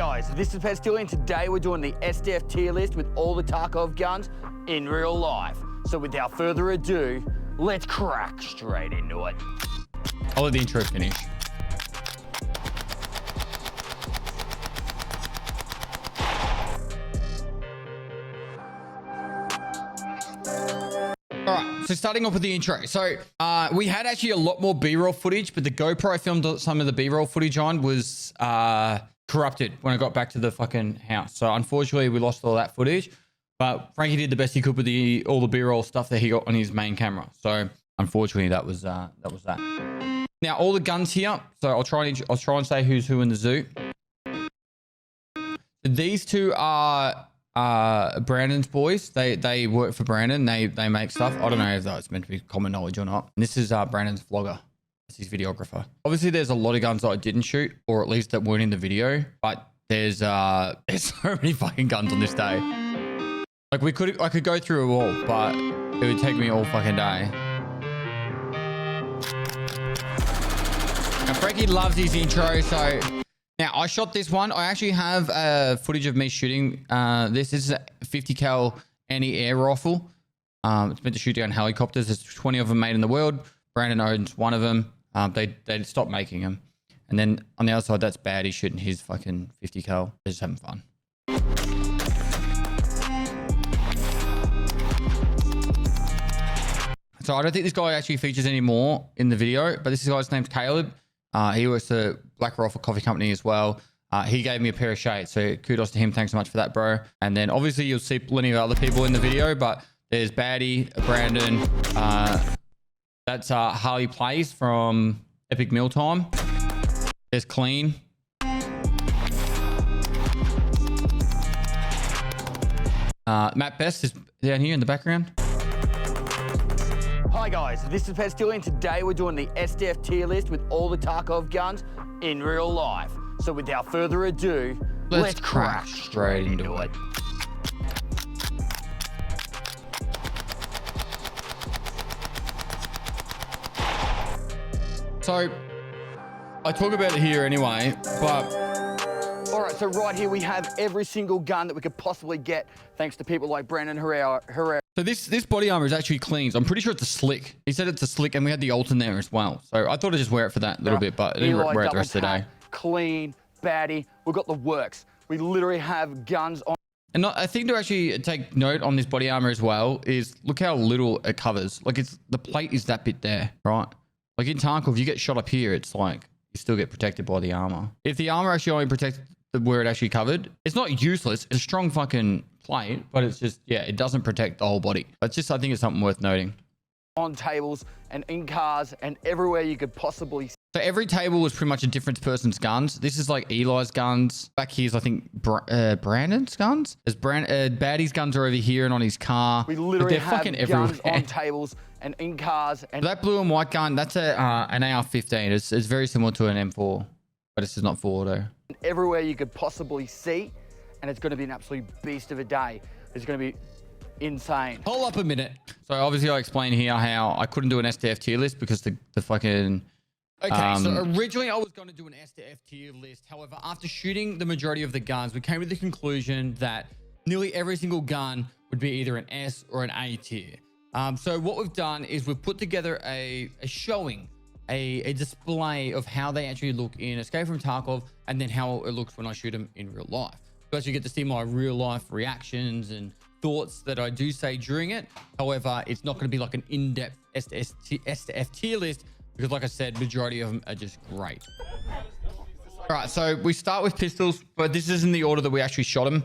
guys, this is Pestily, and today we're doing the SDF tier list with all the Tarkov guns in real life. So without further ado, let's crack straight into it. I'll let the intro finish. All right, so starting off with the intro. So we had actually a lot more B-roll footage, but the GoPro I filmed some of the B-roll footage on was corrupted when I got back to the fucking house. So unfortunately, we lost all that footage. But Frankie did the best he could with all the B-roll stuff that he got on his main camera. So unfortunately, that was that. Now all the guns here. So I'll try and say who's who in the zoo. These two are Brandon's boys. They work for Brandon. They make stuff. I don't know if that's meant to be common knowledge or not. And this is Brandon's vlogger. This is his videographer. Obviously, there's a lot of guns that I didn't shoot, or at least that weren't in the video. But there's so many fucking guns on this day. Like I could go through a wall, but it would take me all fucking day. Now Frankie loves his intro, so now I shot this one. I actually have footage of me shooting this. This is a 50 cal anti-air rifle. It's meant to shoot down helicopters. There's 20 of them made in the world. Brandon owns one of them. They stopped making them. And then on the other side, that's bad. He's shooting his fucking 50 cal. They're just having fun. So I don't think this guy actually features anymore in the video, but this guy's name's Caleb. He works at Black Rifle Coffee Company as well. He gave me a pair of shades, so kudos to him. Thanks so much for that, bro. And then obviously you'll see plenty of other people in the video, but there's Baddie, Brandon. That's Harley Plays from Epic Mealtime. There's Klean. Matt Best is down here in the background. Hi guys, this is Pestily, and today we're doing the SDF tier list with all the Tarkov guns in real life. So without further ado, let's crack straight into it. So I talk about it here anyway, but all right, so right here we have every single gun that we could possibly get, thanks to people like Brandon Herrera. So this body armor is actually Klean's. I'm pretty sure it's a slick. He said it's a slick, and we had the alt in there as well. So I thought I'd just wear it for that little bit, but I didn't wear it the rest of the day. Klean, Baddie, we've got the works. We literally have guns on. And I think to actually take note on this body armor as well is look how little it covers. Like the plate is that bit there, right? Like in Tarkov, you get shot up here, it's like you still get protected by the armor. If the armor actually only protects where it actually covered, it's not useless. It's a strong fucking plate, but it's just, yeah, it doesn't protect the whole body. It's just, I think it's something worth noting. On tables and in cars and everywhere you could possibly. So every table was pretty much a different person's guns. This is like Eli's guns. Back here's, I think, Brandon's guns. There's Baddie's guns are over here and on his car. We literally have fucking guns everywhere. on tables and in cars. And that blue and white gun, that's an AR-15. It's very similar to an M4, but it's just not full auto. Everywhere you could possibly see, and it's going to be an absolute beast of a day. It's going to be insane. Hold up a minute. So obviously I explained here how I couldn't do an SDF tier list because the fucking... Okay, so originally I was going to do an SDF tier list. However, after shooting the majority of the guns, we came to the conclusion that nearly every single gun would be either an S or an A tier. So what we've done is we've put together a showing, a display of how they actually look in Escape from Tarkov, and then how it looks when I shoot them in real life. You actually get to see my real life reactions and thoughts that I do say during it. However, it's not going to be like an in-depth SDF tier list because, like I said, majority of them are just great. All right, so we start with pistols, but this isn't the order that we actually shot them.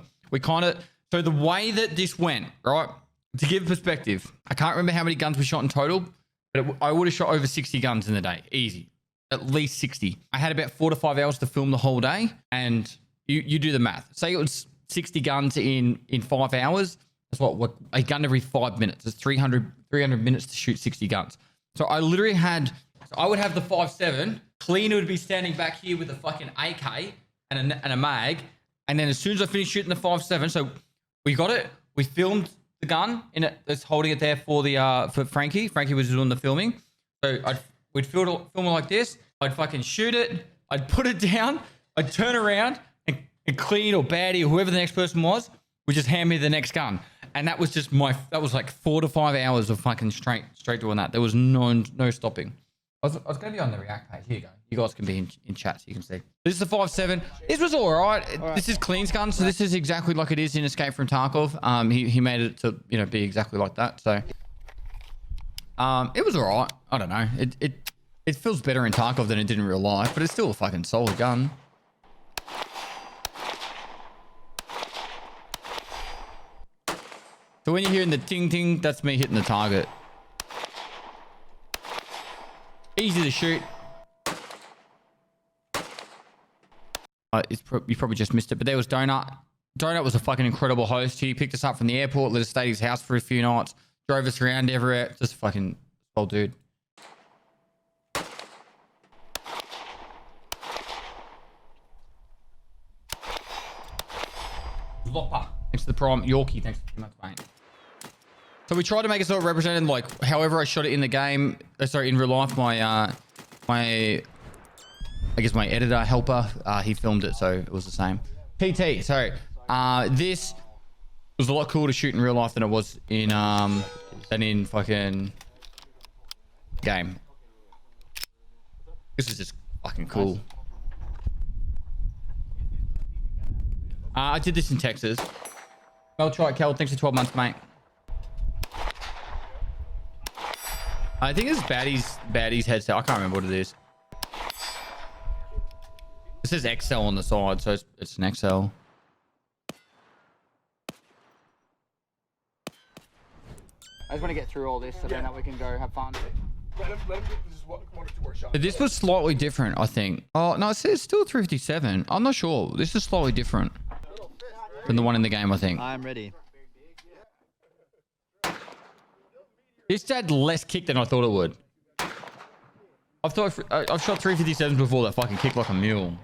So the way that this went, right, to give perspective, I can't remember how many guns we shot in total, but I would have shot over 60 guns in the day, easy. At least 60. I had about 4 to 5 hours to film the whole day, and you do the math. Say it was 60 guns in 5 hours. That's what a gun every 5 minutes. It's 300 minutes to shoot 60 guns. So I literally had, I would have the 5.7. Klean would be standing back here with a fucking AK and a mag. And then as soon as I finished shooting the 5.7, so we got it. We filmed the gun in it. That's holding it there for for Frankie. Frankie was doing the filming. So we'd film it like this. I'd fucking shoot it. I'd put it down. I'd turn around and and Klean or Baddie or whoever the next person was would just hand me the next gun. And that was just that was like 4 to 5 hours of fucking straight doing that. There was no stopping. I was going to be on the React page. Here you go. You guys can be in chat so you can see. This is the 5.7. This was all right. This is Klean's gun, so this is exactly like it is in Escape from Tarkov. He made it to be exactly like that. So it was all right. I don't know. It feels better in Tarkov than it did in real life, but it's still a fucking solid gun. So when you're hearing the ting ting, that's me hitting the target. Easy to shoot. You probably just missed it, but there was Donut. Donut was a fucking incredible host. He picked us up from the airport, let us stay at his house for a few nights, drove us around everywhere. Just fucking old dude. Lopper. Thanks to the Prime. Yorkie, thanks for much, mate. So we tried to make it sort of representative, like however I shot it in the game. Sorry, in real life. I guess my editor helper, he filmed it, so it was the same. PT. So this was a lot cooler to shoot in real life than it was in fucking game. This is just fucking cool. I did this in Texas. I'll try it, Kel. Thanks for 12 months, mate. I think it's Baddie's headset. I can't remember what it is. It says XL on the side, so it's an XL. I just want to get through all this so then we can go have fun. Let him get this one or two more shots. But this was slightly different, I think. Oh, no, it says still 357. I'm not sure. This is slightly different than the one in the game, I think. I'm ready. This had less kick than I thought it would. I've shot 357s before that fucking kick like a mule.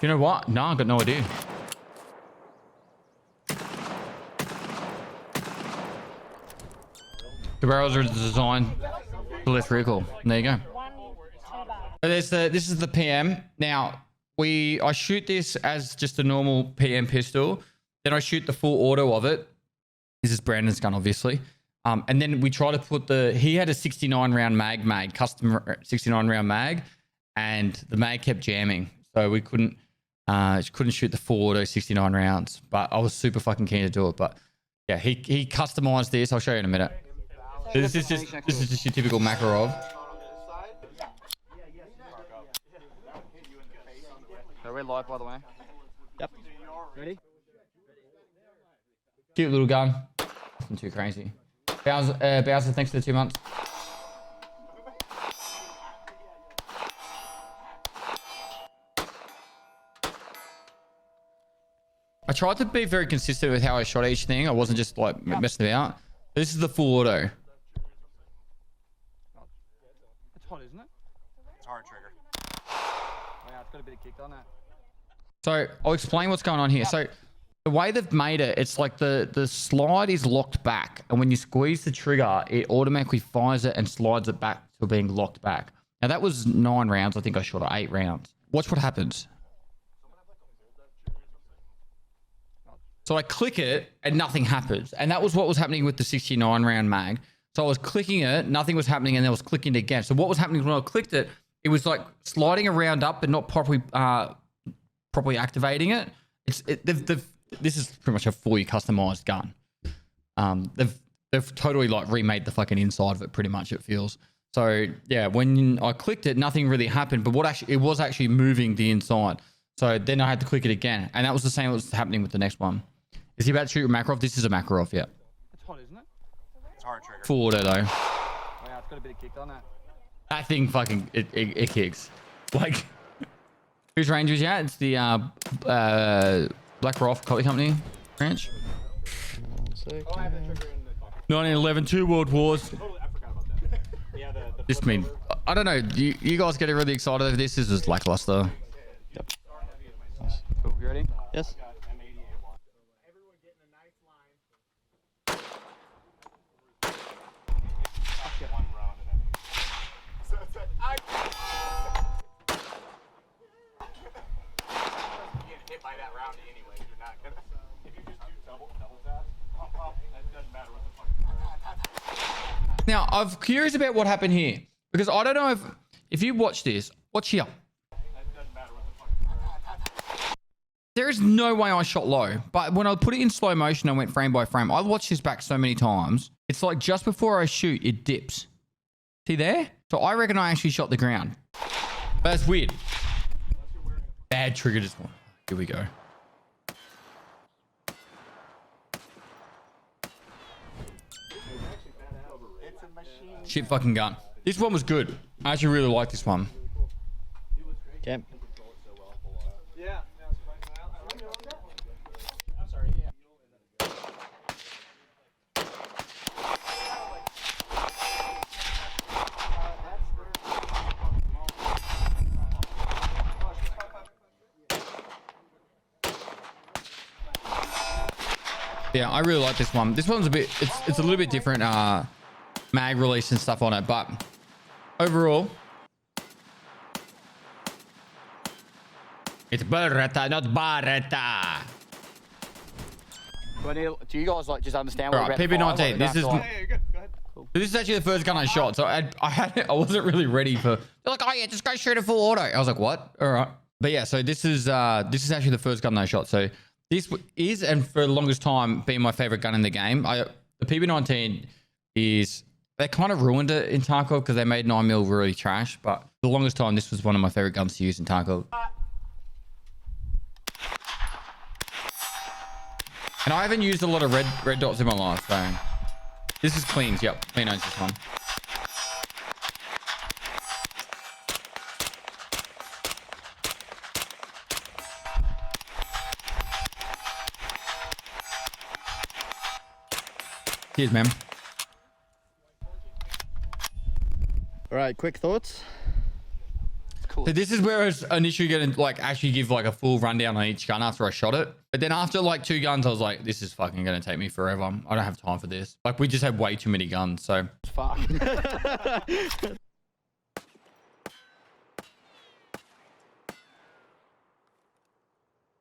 You know what? No, I got no idea. The barrels are designed for less recoil. There you go. So this is the PM. Now I shoot this as just a normal PM pistol. Then I shoot the full auto of it. This is Brandon's gun, obviously. And then we try to put he had a 69 round mag, custom 69 round mag, and the mag kept jamming, so we couldn't shoot the full auto 69 rounds. But I was super fucking keen to do it. But yeah, he customized this. I'll show you in a minute. So this is just your typical Makarov. So we're live, by the way. Yep. Ready? Cute little gun. Nothing too crazy. Bowser, thanks for the 2 months. I tried to be very consistent with how I shot each thing. I wasn't just like messing about. This is the full auto. It's hot, isn't it? It's hard trigger. Oh, yeah, it's got a bit of kick on that. So I'll explain what's going on here. So the way they've made it, it's like the slide is locked back, and when you squeeze the trigger, it automatically fires it and slides it back to being locked back. Now that was 9 rounds. I think I shot 8 rounds. Watch what happens. So I click it and nothing happens. And that was what was happening with the 69 round mag. So I was clicking it, nothing was happening, and then I was clicking it again. So what was happening when I clicked it, it was like sliding around up but not properly activating it. This is pretty much a fully customized gun. They've totally like remade the fucking inside of it, pretty much, it feels. So yeah, when I clicked it, nothing really happened, but it was actually moving the inside. So then I had to click it again, and that was the same that was happening with the next one. Is he about to shoot a Makarov? This is a Makarov, yeah. It's hot, isn't it? It's hard trigger. Full auto though. Oh, yeah, it's got a bit of kick on that. That thing fucking it kicks. Like, whose range was at? It's the Black Rock Coffee Company branch. 1911, 2 world wars. This mean, I don't know. You guys getting really excited over this? This is lackluster. Yep. Cool, you ready? Yes. around anyway. You're not gonna. If you just do double tap, it doesn't matter what the fuck. Now, I'm curious about what happened here because I don't know if you watch this, watch here. There is no way I shot low, but when I put it in slow motion and went frame by frame, I've watched this back so many times. It's like just before I shoot, it dips. See there? So I reckon I actually shot the ground. But that's weird. Bad trigger just one. Here we go. Shit fucking gun. This one was good. I actually really like this one. Okay. Yeah. Yeah, I really like this one. This one's a bit, it's a little bit different mag release and stuff on it, but overall, it's Beretta, not Baretta. Do you guys like just understand All what right, PP19. This is Hey, you're good. Go ahead. this is actually the first gun I shot, so I wasn't really ready for. They're like, oh yeah, just go shoot a full auto. I was like, what? All right, but yeah, so this is actually the first gun I shot. So this is, and for the longest time, been my favorite gun in the game. The PP19 is, they kind of ruined it in Tarkov because they made 9mm really trash. But for the longest time, this was one of my favorite guns to use in Tarkov. And I haven't used a lot of red dots in my life, so this is Klean's. Yep, Klean owns this one. Cheers, man. All right, quick thoughts. Cool. So this is where I was initially going to like actually give like a full rundown on each gun after I shot it. But then after like 2 guns, I was like, this is fucking going to take me forever. I don't have time for this. Like we just have way too many guns. So Fuck.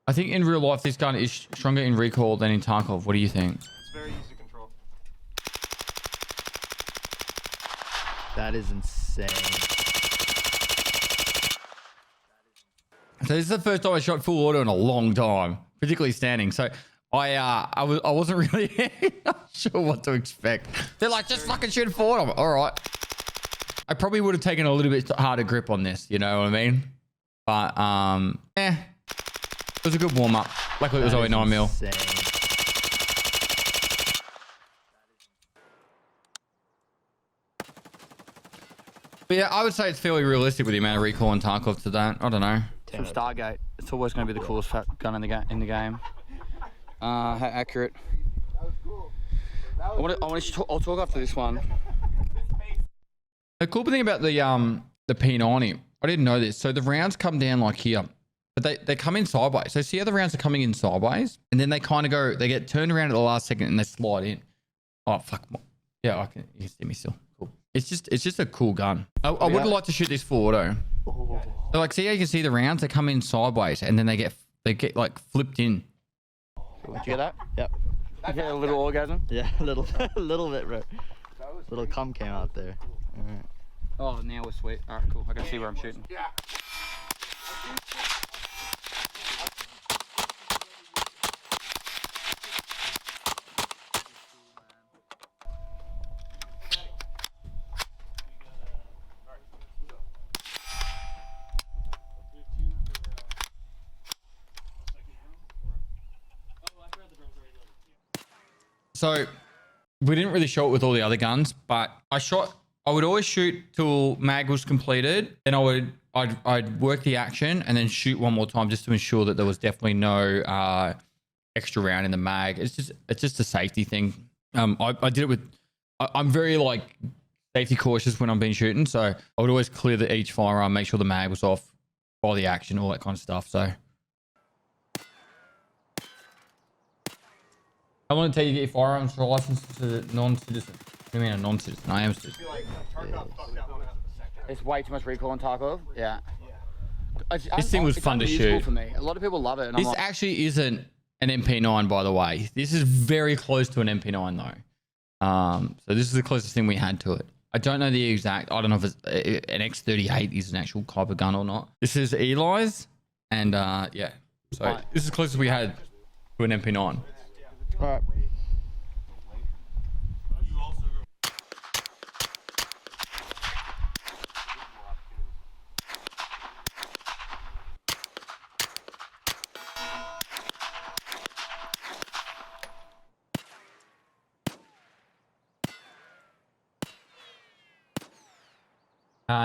I think in real life, this gun is stronger in recoil than in Tarkov. What do you think? It's very easy to control. That is insane. So this is the first time I shot full auto in a long time, particularly standing. So I wasn't really not sure what to expect. They're like, just fucking shoot forward. I'm like, all right. I probably would have taken a little bit harder grip on this. You know what I mean? But it was a good warm up. Luckily, it was only 9mm. Insane. But yeah, I would say it's fairly realistic with the amount of recoil in Tarkov to that. I don't know. From Stargate, it's always going to be the coolest gun in the game. How accurate. I'll talk after this one. The cool thing about the P90, I didn't know this. So the rounds come down like here, but they come in sideways. So see how the rounds are coming in sideways, and then they kind of go, they get turned around at the last second and they slide in. Oh fuck! Yeah, you can see me still. Cool. It's just a cool gun. I would like to shoot this full auto. So like, see how you can see the rounds? They come in sideways, and then they get like flipped in. Did you get that? Yep. You get a little orgasm? Yeah, a little bit, bro. Little cum came out there. All right. Oh, now we're sweet. All right, cool. I can see where I'm shooting. Yeah. So we didn't really show it with all the other guns, but I would always shoot till mag was completed. Then I'd work the action and then shoot one more time just to ensure that there was definitely no extra round in the mag. It's just a safety thing. I did it with, I'm very like safety cautious when I'm been shooting. So I would always clear each firearm, make sure the mag was off, by the action, all that kind of stuff. So I want to tell you to get your firearms license to non-citizen. What do you mean a non-citizen? I am a citizen. Tarkov fucked that one up in the second. It's way too much recoil on Tarkov. Yeah. This thing was fun to shoot. For me. A lot of people love it. And This I'm like, actually isn't an MP9, by the way. This is very close to an MP9, though. So this is the closest thing we had to it. I don't know the exact. I don't know if it's an X38 is an actual type of gun or not. This is Eli's, and yeah. So this is the closest we had to an MP9. All right.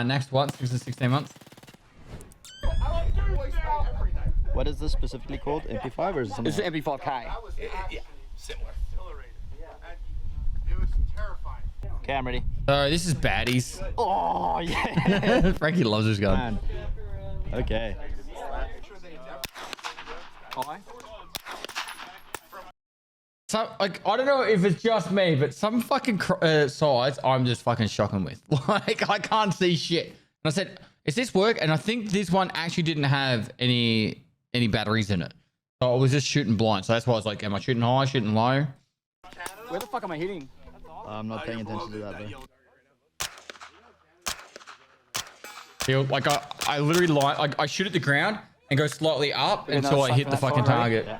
Next one, 6 to 16 months. What is this specifically called? MP5 or is it something it's else? an MP5K. Yeah, similar. It was terrifying. Okay, I'm ready. So this is Baddies. Oh, yeah. Frankie loves this gun. Man. Okay. So, like, I don't know if it's just me, but some fucking sides I'm just fucking shocking with. Like, I can't see shit. And I said, "Is this work?" And I think this one actually didn't have any batteries in it. So I was just shooting blind. So that's why I was like, "Am I shooting high, shooting low?" Where the fuck am I hitting? I'm not paying attention to that, though. Feel like I literally like I shoot at the ground and go slightly up Yeah, until no, I hit the fucking target. Yeah.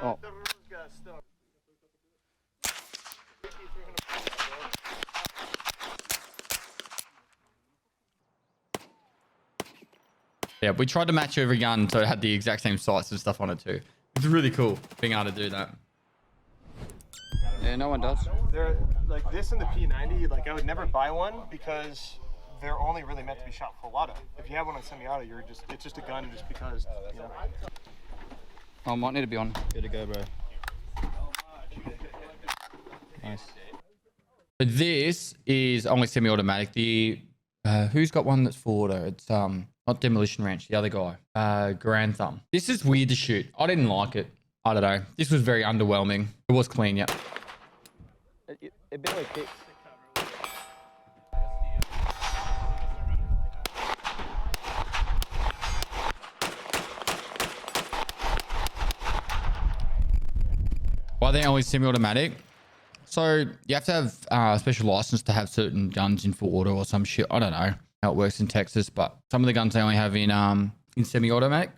Oh. Yeah, we tried to match every gun so it had the exact same sights and stuff on it too. It's really cool being able to do that. Yeah, no one does. They're like this and the P90. Like I would never buy one because they're only really meant to be shot full auto. If you have one on semi-auto, it's just a gun just because. You know. I might need to be on. Good to go, bro. Nice. But this is only semi-automatic. The who's got one that's full auto? It's not Demolition Ranch, the other guy. Grand Thumb. This is weird to shoot. I didn't like it. I don't know. This was very underwhelming. It was clean, yeah. A bit like this. Why they're only semi-automatic? So you have to have a special license to have certain guns in full auto or some shit. I don't know how it works in Texas, but some of the guns they only have in semi-automatic.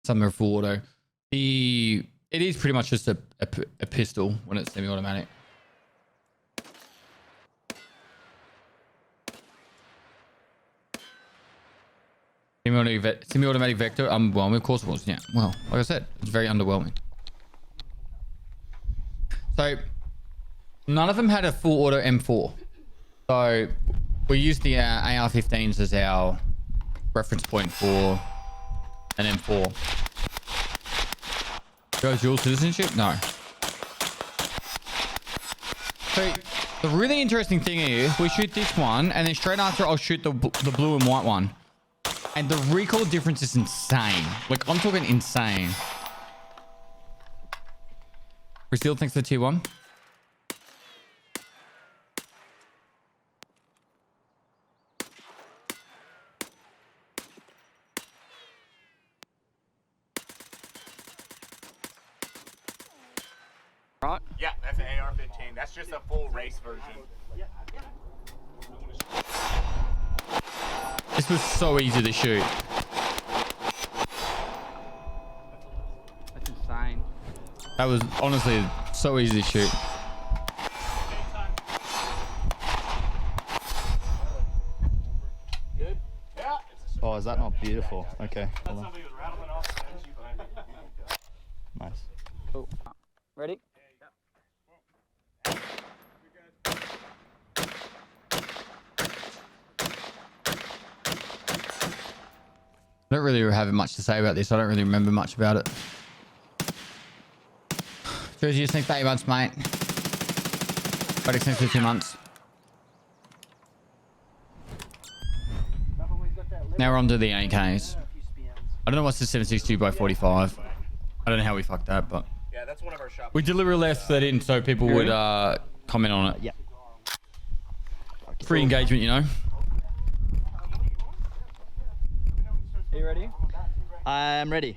Some are full auto. It is pretty much just a pistol when it's semi-automatic. Semi-automatic Vector, underwhelming. Of course it was, yeah. Well, like I said, it's very underwhelming. So, none of them had a full auto M4. So, we used the AR-15s as our reference point for an M4. Go dual citizenship? No. So, the really interesting thing is, we shoot this one, and then straight after I'll shoot the blue and white one. And the recoil difference is insane. Like, I'm talking insane. Brazil thanks for the tier 1. Right? Yeah, that's an AR-15. That's just a full race version. This was so easy to shoot. That's insane. That was honestly so easy to shoot. Good? Yeah. Oh, is that not beautiful? Okay. Hold on. Somebody was rattling off the bench, but Nice. Cool. Ready? I don't really have much to say about this. I don't really remember much about it. Jersey, just next 8 months, mate. But it's next 2 months. Now we're on to the AKs. I don't know what's the 762 by 45. I don't know how we fucked that, but yeah, that's one of our shops. we deliberately left that in so people would comment on it. Yeah. Free engagement, you know. Are you ready? I'm ready.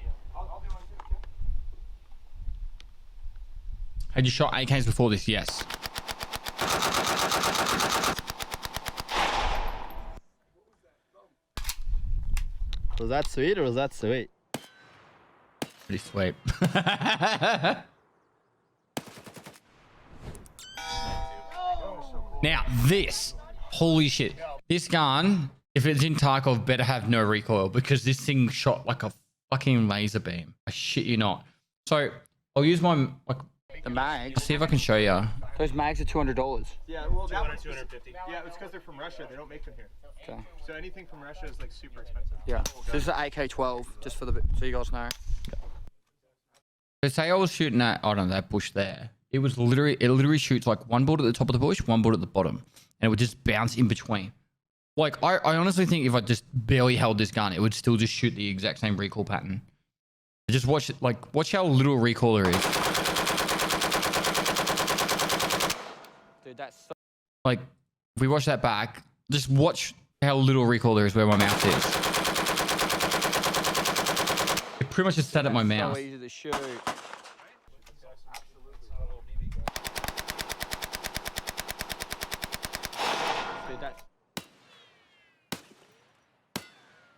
Had you shot AKs before this? Yes. Was that sweet or was that sweet? Pretty sweet. Now this, holy shit. This gun, if it's in Tarkov, better have no recoil because this thing shot like a fucking laser beam. I shit you not. So I'll use my, like, The mags. I'll see if I can show you. Those mags are $200. Yeah, well, 250. Yeah, it's because they're from Russia. They don't make them here. Okay. So anything from Russia is like super expensive. Yeah. So this is an AK-12, just for the so you guys know. So say I was shooting at, I don't know, that bush there. It literally shoots like one bullet at the top of the bush, one bullet at the bottom. And it would just bounce in between. Like, I honestly think if I just barely held this gun, it would still just shoot the exact same recoil pattern. Just watch it, like, watch how little recoil there is. Dude, that's so... Like, if we watch that back, just watch how little recoil there is where my mouth is. It pretty much just sat at my mouth. so easy to shoot. Dude, that's...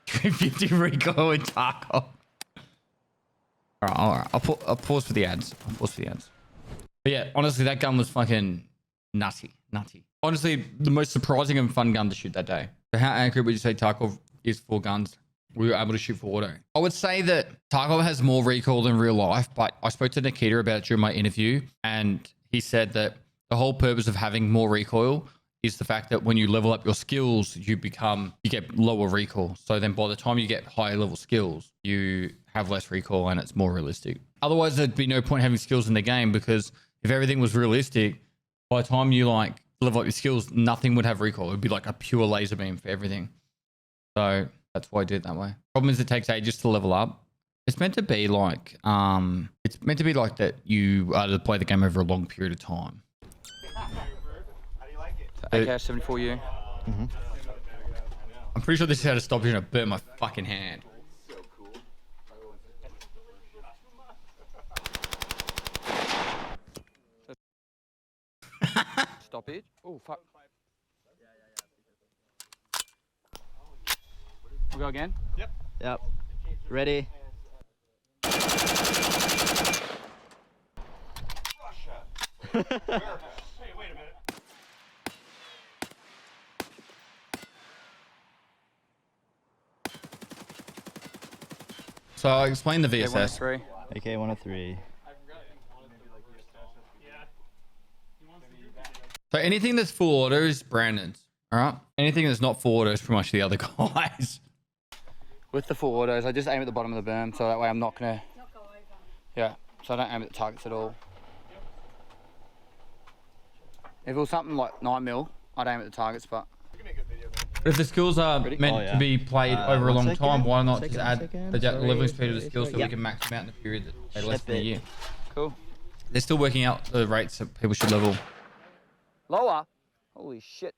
350 recoil in Tarkov. Alright. I'll pause for the ads. But yeah, honestly, that gun was fucking nutty. Honestly, the most surprising and fun gun to shoot that day. So how accurate would you say Tarkov is for guns we were able to shoot for auto? I would say that Tarkov has more recoil than real life, but I spoke to Nikita about it during my interview, and he said that the whole purpose of having more recoil is the fact that when you level up your skills, you get lower recoil. So then by the time you get higher level skills, you have less recoil and it's more realistic. Otherwise, there'd be no point having skills in the game, because if everything was realistic, by the time you like level up your skills, nothing would have recoil. It would be like a pure laser beam for everything. So that's why I did it that way. Problem is it takes ages to level up. It's meant to be like that you play the game over a long period of time. AK-74U. Mm-hmm. I'm pretty sure this is how to stop you and it burn my fucking hand. Stop it. Oh, fuck. We'll go again? Yep. Ready. Hey, wait a minute. So I'll explain the VSS. AK-103. AK-103. So anything that's full auto is Brandon's. All right. Anything that's not full auto is pretty much the other guys. With the full autos, I just aim at the bottom of the berm, so that way I'm not gonna... Yeah, so I don't aim at the targets at all. If it was something like 9mm, I'd aim at the targets, but... But if the skills are meant to be played over a long time, why not just add the leveling speed of the skills so we can max them out in a period that they less than a year? Cool. They're still working out the rates that people should level. Lower? Holy shit.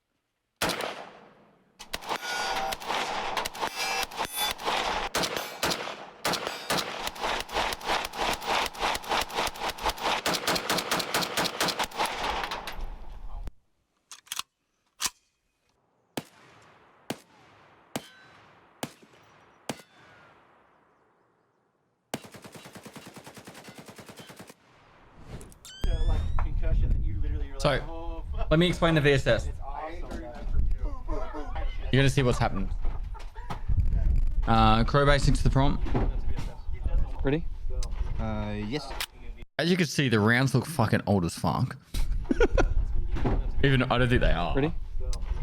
So, let me explain the VSS. You're gonna see what's happening. Crow basics to the prompt. Ready? Yes. As you can see, the rounds look fucking old as fuck. Even I don't think they are. Ready?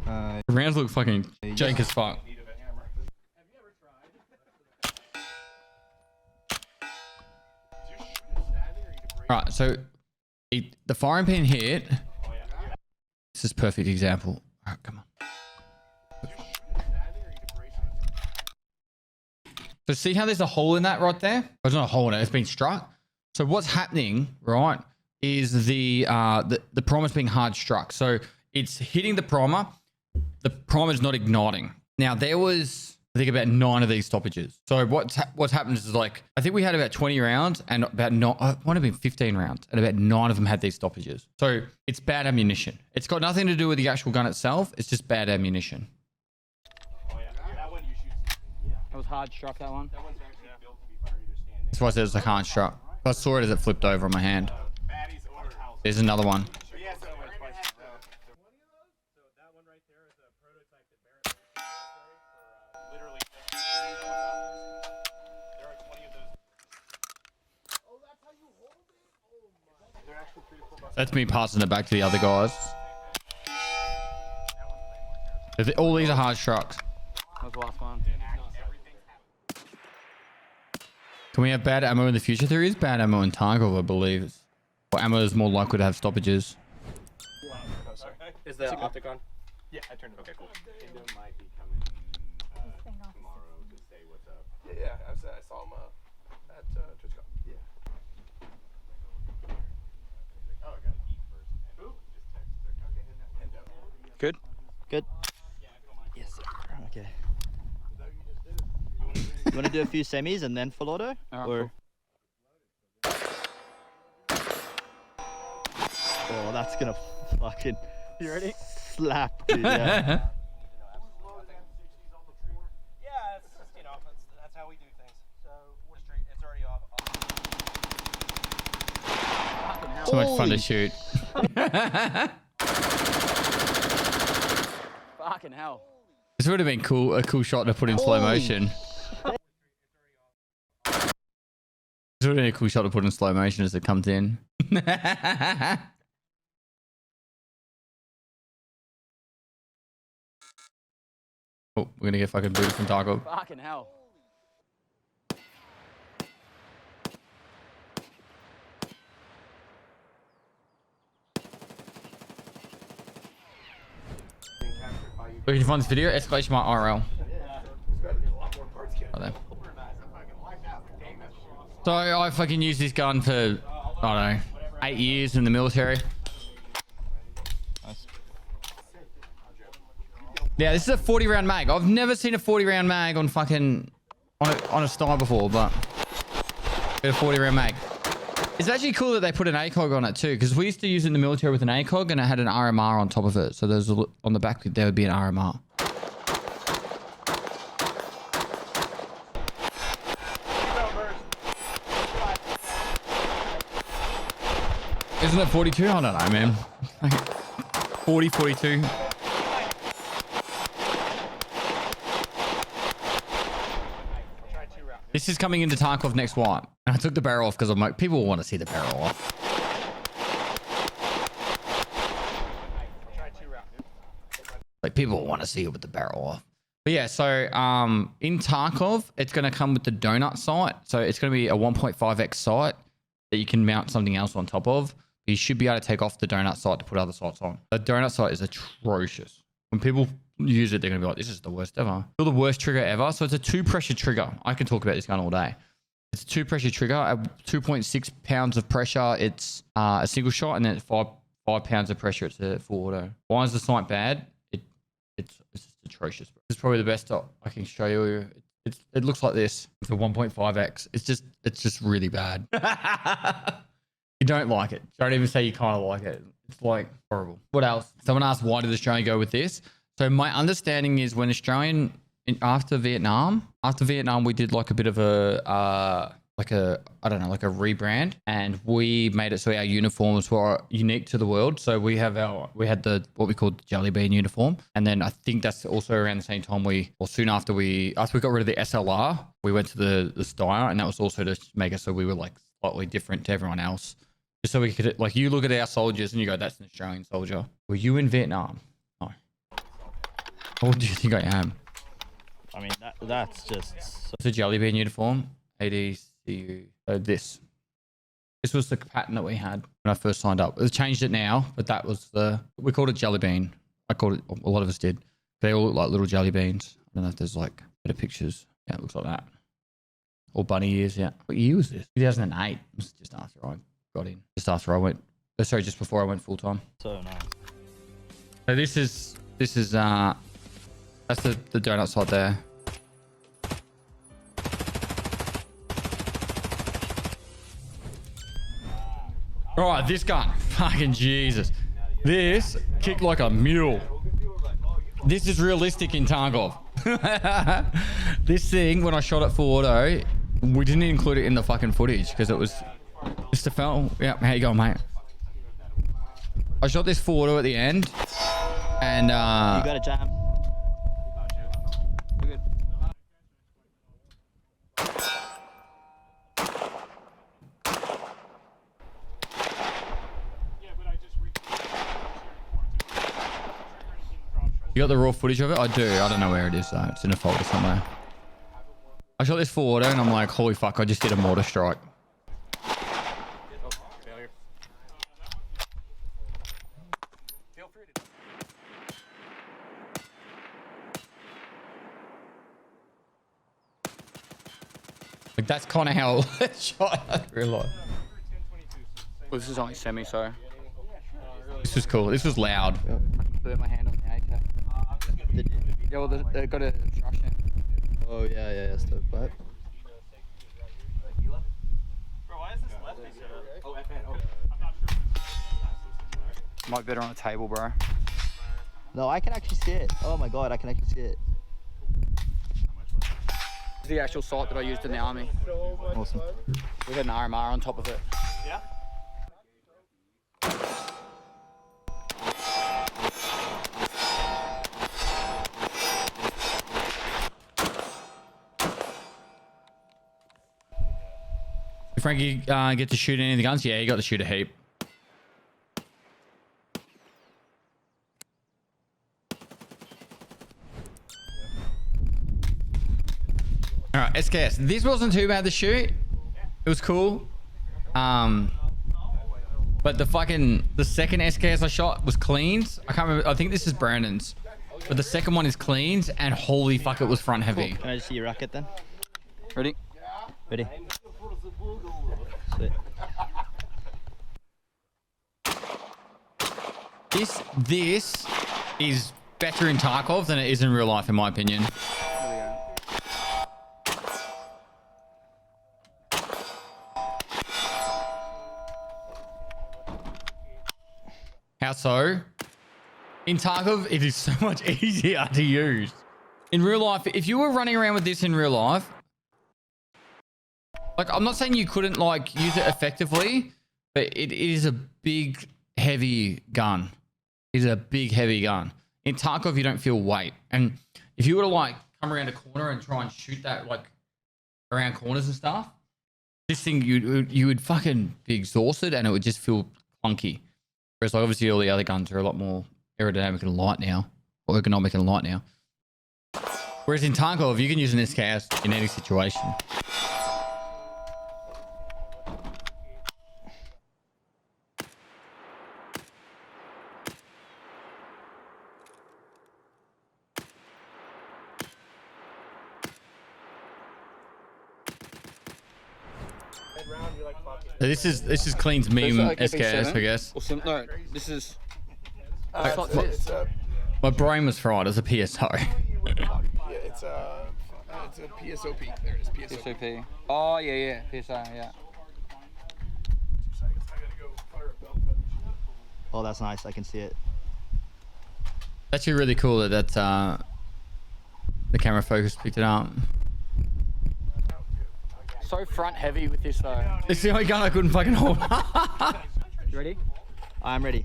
The rounds look fucking jank as fuck. Alright, so the firing pin hit. This is a perfect example. Alright, come on. So see how there's a hole in that right there? Oh, there's not a hole in it, it's been struck. So what's happening, right, is the primer's being hard struck. So it's hitting the primer. The primer's not igniting. Now there was I think about 9 of these stoppages. So what's happened is like, I think we had about 20 rounds and about might have been 15 rounds and about 9 of them had these stoppages. So it's bad ammunition. It's got nothing to do with the actual gun itself. It's just bad ammunition. Oh yeah, that one you shoot. Yeah. That was hard struck, that one. That one's actually built to be fired either standing. That's why I said it's a hard struck. I saw it as it flipped over on my hand. Baddies or house. There's another one. Yeah, so it's twice. So that one right there is a prototype that BARETTA for literally there are 20 of those. Oh, that's how you hold it? Oh my. They're actually pretty cool. That's me passing it back to the other guys. All these are hard strucks. That was the last one. Can we have bad ammo in the future? There is bad ammo in Tarkov, I believe. Or ammo is more likely to have stoppages. Oh, sorry. Is the optic on? Yeah, I turned it. Okay, cool. Indo might be coming tomorrow to say what's up. Yeah, I saw him at TwitchCon. Yeah. Oh, I gotta eat first. And just text. Okay, Good? Good. Yes, sir. Okay. You want to do a few semis and then full auto? Alright, Or... Oh, that's gonna fucking... You ready? Slap, dude. Yeah. Yeah, it's just, you know, that's how we do things. So it's already off. So much fun to shoot. Fucking hell. This would have been cool, a cool shot to put in slow motion. This would have been a cool shot to put in slow motion as it comes in. Oh, we're gonna get fucking booted from Tarkov. Fucking hell. Where can you find this video? Escalation mark RL. Right there. So I fucking used this gun for, I don't know, 8 years in the military. Nice. Yeah, this is a 40 round mag. I've never seen a 40 round mag on fucking, on a style before, but a 40 round mag. It's actually cool that they put an ACOG on it too, because we used to use it in the military with an ACOG and it had an RMR on top of it. So there's on the back there would be an RMR. Isn't it 42? I don't know, man. 40, 42. This is coming into Tarkov next wipe. And I took the barrel off because I'm like, people want to see the barrel off. Like, people want to see it with the barrel off. But yeah, so in Tarkov, it's going to come with the donut sight. So it's going to be a 1.5x sight that you can mount something else on top of. You should be able to take off the donut sight to put other sights on. The donut sight is atrocious. When people use it, they're going to be like, this is the worst ever. Still the worst trigger ever. So it's a 2-pressure trigger. I can talk about this gun all day. It's a 2-pressure trigger at 2.6 pounds of pressure. It's a single shot, and then at 5 pounds of pressure, it's a full auto. Why is the sight bad? It's just atrocious. This is probably the best I can show you. It looks like this. It's a 1.5x. It's just really bad. You don't like it. Don't even say you kind of like it. It's like horrible. What else? Someone asked, why did Australia go with this? So my understanding is when after Vietnam, we did like a bit of a rebrand, and we made it so our uniforms were unique to the world. So we had what we called the Jelly Bean uniform. And then I think that's also around the same time soon after we got rid of the SLR, we went to the style, and that was also to make it so we were like slightly different to everyone else. Just so we could, like, you look at our soldiers and you go, that's an Australian soldier. Were you in Vietnam? No. What do you think I am? I mean, that's just... It's a Jelly Bean uniform. ADCU. So this was the pattern that we had when I first signed up. It's changed it now, but that was we called it Jelly Bean. I called it, a lot of us did. They all look like little jelly beans. I don't know if there's like better pictures. Yeah, it looks like that. Or bunny ears, yeah. What year was this? 2008. It was just after I got in. Just before I went full time. So nice. So this is that's the donut side there. All right, this gun. Fucking Jesus. This kicked like a mule. This is realistic in Tarkov. This thing, when I shot it for auto, we didn't include it in the fucking footage because it was just a fell. Yeah, how you going, mate? I shot this for auto at the end, and You got a jam. We're good. You got the raw footage of it? I do. I don't know where it is though. It's in a folder somewhere. I shot this for auto and I'm like, holy fuck, I just did a mortar strike. Like that's kind of how I shot. I realized. Well, this is only semi, so. This was cool. This was loud. Burnt my hand on the AK. Did you? Yeah, well, they've got a obstruction. Oh yeah, stovepipe. Bro, why is this left? Oh, FN. Oh. I'm not sure. Might be better on the table, bro. No, I can actually see it. Oh my god, I can actually see it. This is the actual sight that I used in the army. Awesome. We had an RMR on top of it. Yeah? Did Frankie get to shoot any of the guns? Yeah, he got to shoot a heap. All right, SKS. This wasn't too bad to shoot. It was cool. But the second SKS I shot was Klean's. I can't remember. I think this is Brandon's. But the second one is Klean's, and holy fuck, it was front heavy. Can I just see your rocket then? Ready? Ready? Sweet. This is better in Tarkov than it is in real life, in my opinion. How so? In Tarkov, it is so much easier to use. In real life, if you were running around with this in real life, like, I'm not saying you couldn't, like, use it effectively, but it is a big, heavy gun. It is a big, heavy gun. In Tarkov, you don't feel weight. And if you were to, like, come around a corner and try and shoot that, like, around corners and stuff, this thing, you would fucking be exhausted and it would just feel clunky. Whereas, like, obviously all the other guns are a lot more aerodynamic and light now, or ergonomic and light now. Whereas in Tarkov, you can use an SKS in any situation. So this is Klean's meme SKS, I guess. Or no, this is. My brain was fried as a PSO. Yeah, it's a PSOP. There it is, PSOP. PSOP. Oh, yeah, PSO, yeah. Oh, that's nice. I can see it. Actually really cool that the camera focus picked it up. So front heavy with this, though. It's the only gun I couldn't fucking hold. You ready? I'm ready.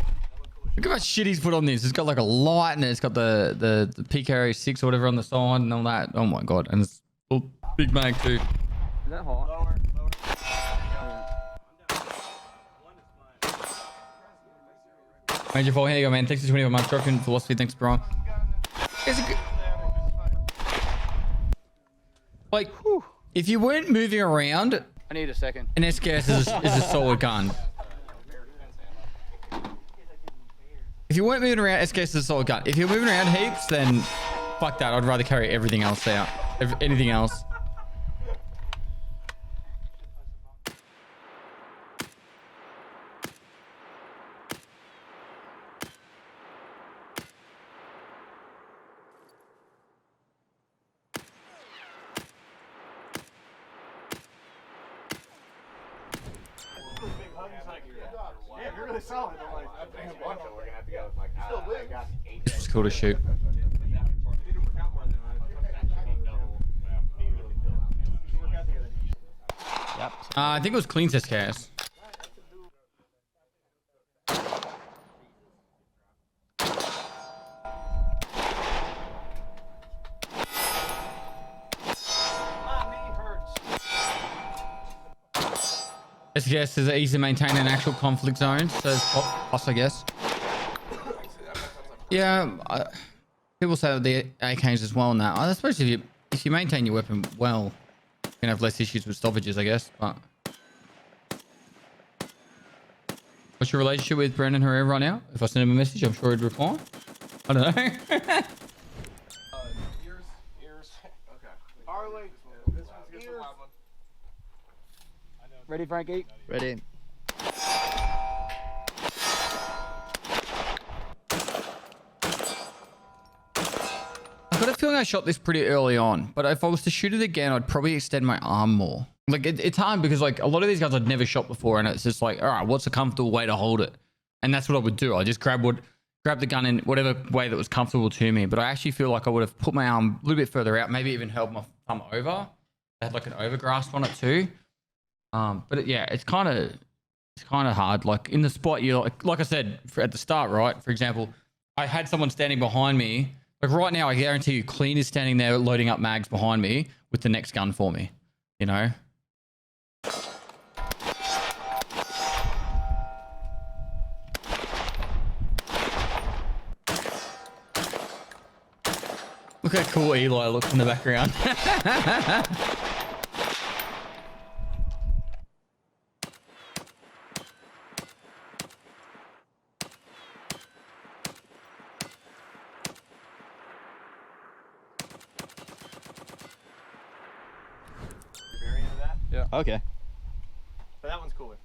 Look how much shit he's put on this. It's got like a light and it's got the PKO 6 or whatever on the side and all that. Oh my god. And it's all big mag too. Is that hot? Lower. Major Fall, here you go, man. Thanks for 25 months. Dropping philosophy. Thanks, bro. Like, if you weren't moving around, I need a second. an SKS is a solid gun. If you weren't moving around, SKS is a solid gun. If you're moving around heaps, then fuck that. I'd rather carry everything else out. Anything else. Yeah, if you're really solid, I'm like, damn, boy. We're gonna have to go with like, I got 8. This was cool to shoot. Yep. I think it was Clean's SKS. SKS is easy to maintain in actual conflict zones, so it's plus, I guess. Yeah, people say that the AKs as well now. I suppose if you maintain your weapon well, you can have less issues with stoppages, I guess. But what's your relationship with Brandon Herrera right now? If I send him a message, I'm sure he'd reply. I don't know. Ears. Okay. Harley. This one's a good one. Ready, Frankie? Ready. I got a feeling I shot this pretty early on, but if I was to shoot it again, I'd probably extend my arm more. Like it's hard because like a lot of these guns I'd never shot before, and it's just like, all right, what's a comfortable way to hold it? And that's what I would do. I just grab the gun in whatever way that was comfortable to me. But I actually feel like I would have put my arm a little bit further out, maybe even held my thumb over. I had like an overgrasp on it too. But yeah, it's kind of hard. Like in the spot, you like I said at the start, right? For example, I had someone standing behind me. Like right now, I guarantee you, Klean is standing there loading up mags behind me with the next gun for me. You know. Look how cool Eli looks in the background. Okay. But that one's cooler.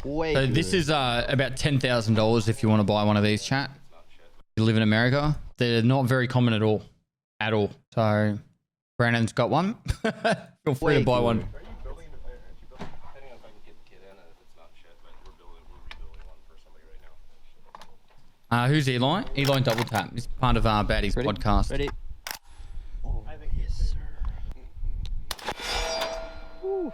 Way. So this is about $10,000 if you want to buy one of these, chat. You live in America. They're not very common at all. At all. So Brandon's got one. Feel free to buy one. Are you building it? Aren't you building? Depending on if I can get the kid in and if it's not shit, but we're rebuilding one for somebody right now. Who's Eli? Eli Double Tap. He's part of Baddy's Ready? podcast. Ready. Oh, I think yes, sir. Woo.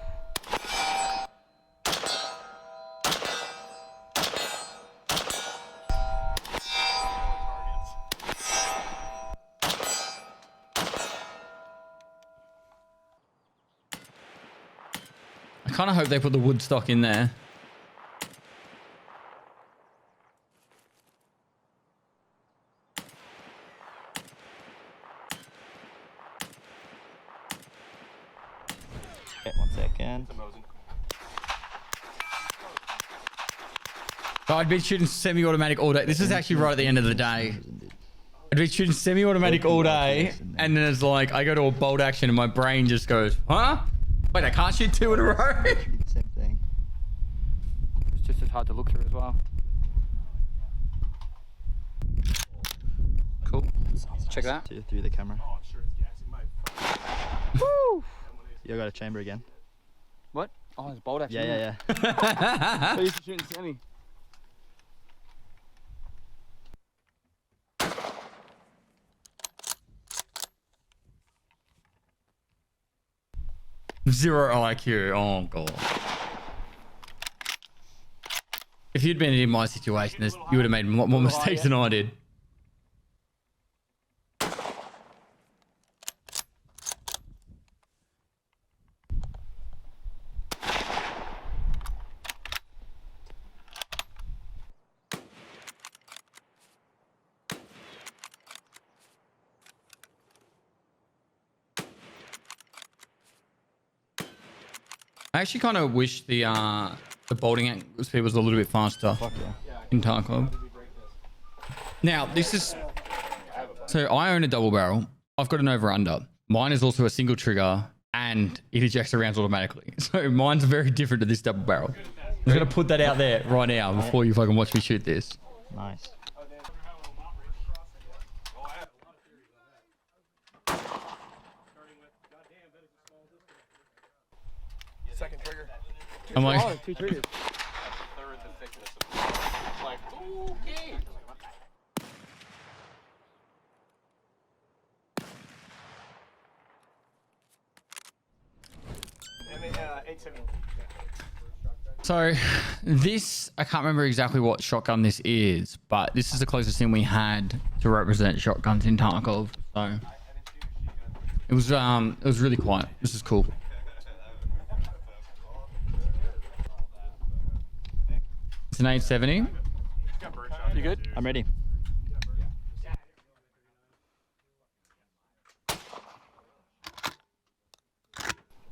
I kind of hope they put the wood stock in there. Okay, 1 second. So I'd been shooting semi-automatic all day. This is actually right at the end of the day. I'd been shooting semi-automatic all day, and then it's like I go to a bolt action and my brain just goes, huh? Wait, I can't shoot 2 in a row? Same thing. It's just as hard to look through as well. Cool. Check that. 2 through the camera. Oh, I'm sure it's gassing my. Woo! You got a chamber again. What? Oh, it's bolt action. Yeah, yeah, So you used to shooting semi. Zero IQ. Oh, God. If you'd been in my situation, you would have made more mistakes than I did. I actually kind of wish the bolting speed was a little bit faster Fuck yeah. in Tarkov. Now, this is... So I own a double barrel. I've got an over-under. Mine is also a single trigger, and it ejects the rounds automatically. So mine's very different to this double barrel. I'm going to put that out there right now before you fucking watch me shoot this. Nice. Second trigger. I'm like... Oh, 2 triggers. So this, I can't remember exactly what shotgun this is, but this is the closest thing we had to represent shotguns in Tarkov. So it was really quiet. This is cool. It's an 870. You good? I'm ready.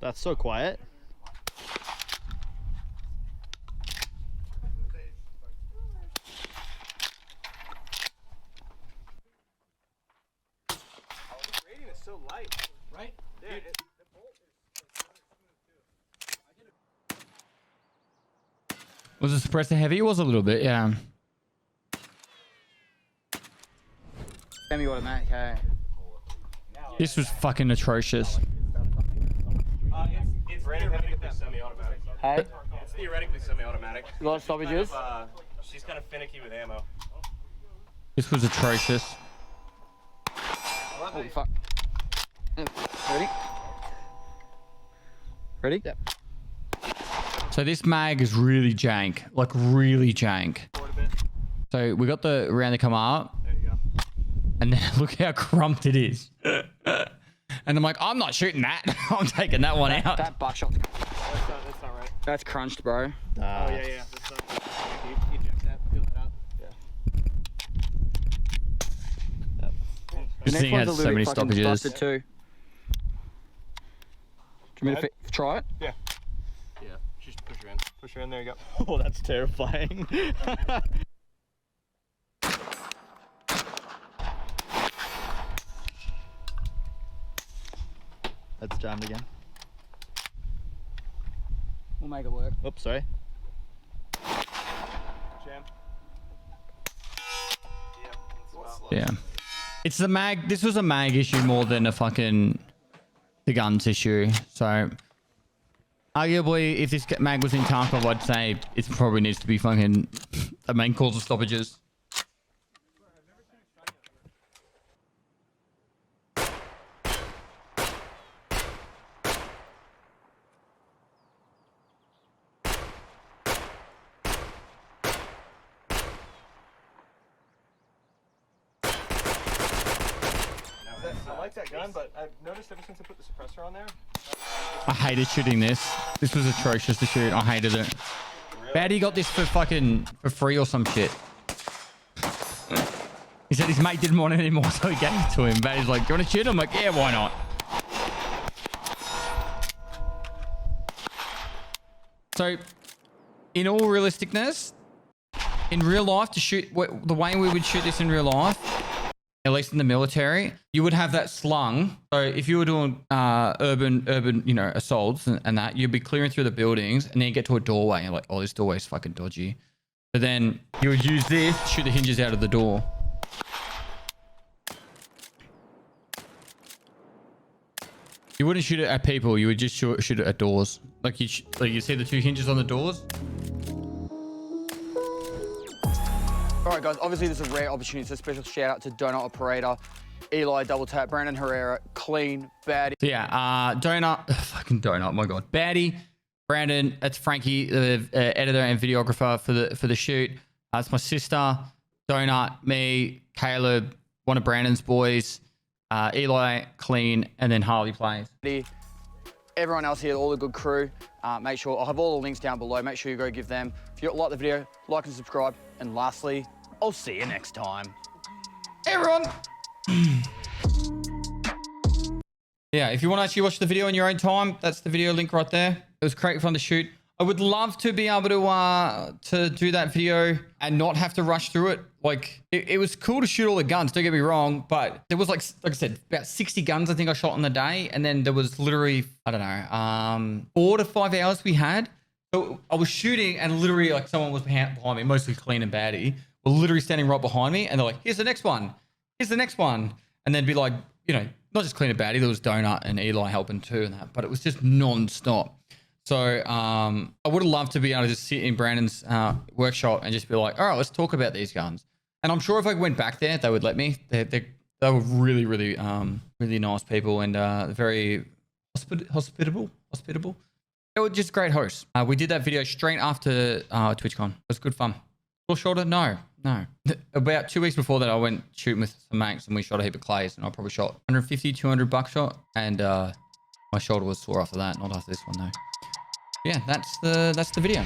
That's so quiet. Rating is so light, right? Yeah. Was the suppressor heavy? It was a little bit, yeah. Semi-automatic, hey. This was fucking atrocious. It's theoretically semi-automatic. Hey, It's theoretically semi-automatic. a lot of stoppages. She's kind of finicky with ammo. This was atrocious. Holy fuck. Ready? Ready? Yep. So this mag is really jank, like really jank. So we got the round to come up. There you go. And then look how crumped it is. And I'm like, I'm not shooting that. I'm taking that one out. That buckshot. That's not right. That's crunched, bro. Oh yeah. That's not. You eject that. Feel that out. Yeah. This thing has so many stoppages. Busted too. Do you want me to try it? Yeah. Yeah. Just push her in. Push her in. There you go. Oh, that's terrifying. That's jammed again. We'll make it work. Oops, sorry. Jam. Yeah. It's the mag. This was a mag issue more than a fucking the guns issue. So arguably, if this mag was in Tarkov, I'd say it probably needs to be fucking the main cause of stoppages. I like that gun, but I've noticed ever since I put the suppressor on there. I hated shooting this. This was atrocious to shoot. I hated it. Batty got this for free or some shit. He said his mate didn't want it anymore, so he gave it to him. Batty's like, do you want to shoot? I'm like, yeah, why not? So, in all realisticness, in real life, to shoot the way we would shoot this in real life, at least in the military, you would have that slung. So if you were doing urban, you know, assaults and that, you'd be clearing through the buildings, and then you get to a doorway, and you're like, oh, this doorway is fucking dodgy. But then you would use this to shoot the hinges out of the door. You wouldn't shoot it at people. You would just shoot it at doors. Like you see the two hinges on the doors. All right, guys, obviously this is a rare opportunity, so a special shout out to DonutOperator, Eli, Double Tap, Brandon Herrera, Klean, Baddie. So yeah, fucking Donut, my God. Baddie, Brandon, that's Frankie, the editor and videographer for the shoot. That's my sister, Donut, me, Caleb, one of Brandon's boys, Eli, Klean, and then Harley plays. Everyone else here, all the good crew, make sure, I'll have all the links down below, make sure you go give them. If you like the video, like and subscribe, and lastly, I'll see you next time. Hey, everyone. Yeah, if you want to actually watch the video in your own time, that's the video link right there. It was great fun to shoot. I would love to be able to do that video and not have to rush through it. Like, it was cool to shoot all the guns, don't get me wrong, but there was like I said, about 60 guns I think I shot on the day, and then there was literally, I don't know, 4 to 5 hours we had. So I was shooting, and literally like someone was behind me, mostly Klean and Baddie, were literally standing right behind me, and they're like, here's the next one. Here's the next one. And then be like, you know, not just Klean and Baddie, there was Donut and Eli helping too and that, but it was just non-stop. So I would have loved to be able to just sit in Brandon's workshop and just be like, all right, let's talk about these guns. And I'm sure if I went back there, they would let me. They were really, really, really nice people and very hospitable. They were just great hosts. We did that video straight after TwitchCon. It was good fun. Or shorter? No. About 2 weeks before that, I went shooting with some mates and we shot a heap of clays, and I probably shot 150, 200 buckshot, and my shoulder was sore after that. Not after this one though. Yeah, that's the video.